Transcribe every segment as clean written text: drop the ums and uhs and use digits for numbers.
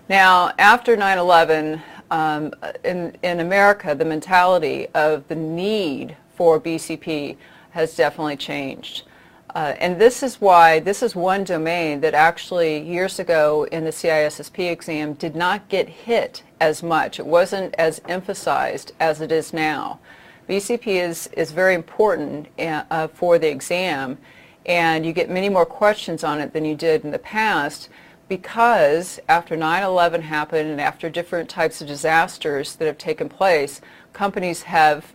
Now, after 9/11, in America, the mentality of the need for BCP has definitely changed. And this is why this is one domain that actually years ago in the CISSP exam did not get hit as much. It wasn't as emphasized as it is now. BCP is very important for the exam, and you get many more questions on it than you did in the past, because after 9/11 happened and after different types of disasters that have taken place, companies have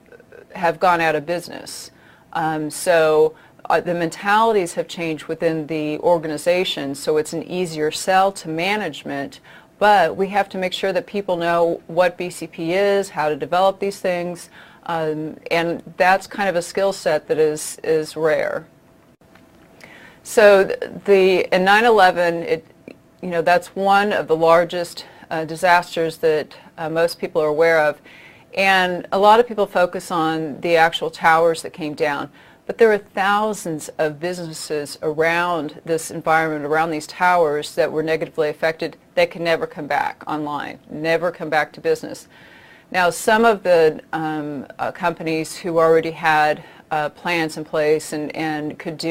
gone out of business. The mentalities have changed within the organization, so it's an easier sell to management, but we have to make sure that people know what BCP is, how to develop these things, and that's kind of a skill set that is rare. So in 9/11, that's one of the largest disasters that most people are aware of, and a lot of people focus on the actual towers that came down. But there are thousands of businesses around this environment, around these towers, that were negatively affected. They can never come back online, never come back to business. Now, some of the companies who already had plans in place and could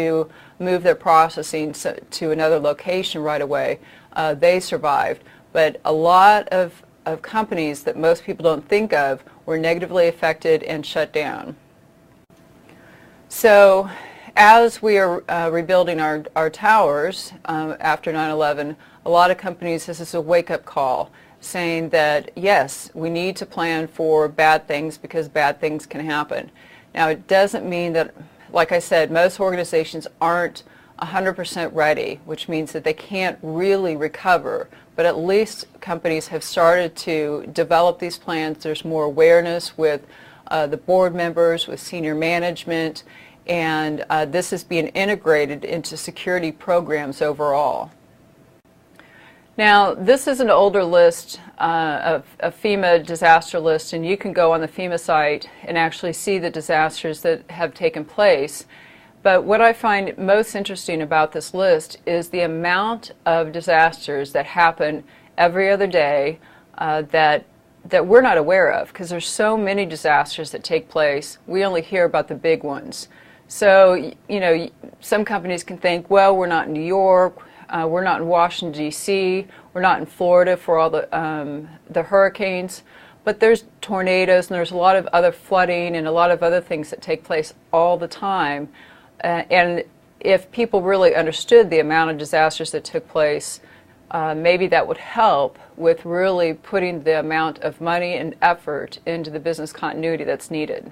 move their processing to another location right away, they survived. But a lot of companies that most people don't think of were negatively affected and shut down. So as we are rebuilding our towers after 9/11, a lot of companies, this is a wake-up call, saying that yes, we need to plan for bad things because bad things can happen. Now, it doesn't mean that, like I said, most organizations aren't 100% ready, which means that they can't really recover, but at least companies have started to develop these plans. There's more awareness with the board members, with senior management, and this is being integrated into security programs overall. Now, this is an older list of FEMA disaster list, and you can go on the FEMA site and actually see the disasters that have taken place. But what I find most interesting about this list is the amount of disasters that happen every other day that we're not aware of, because there's so many disasters that take place. We only hear about the big ones. So, some companies can think, well, we're not in New York, we're not in Washington, D.C., we're not in Florida for all the hurricanes, but there's tornadoes and there's a lot of other flooding and a lot of other things that take place all the time. And if people really understood the amount of disasters that took place, maybe that would help with really putting the amount of money and effort into the business continuity that's needed.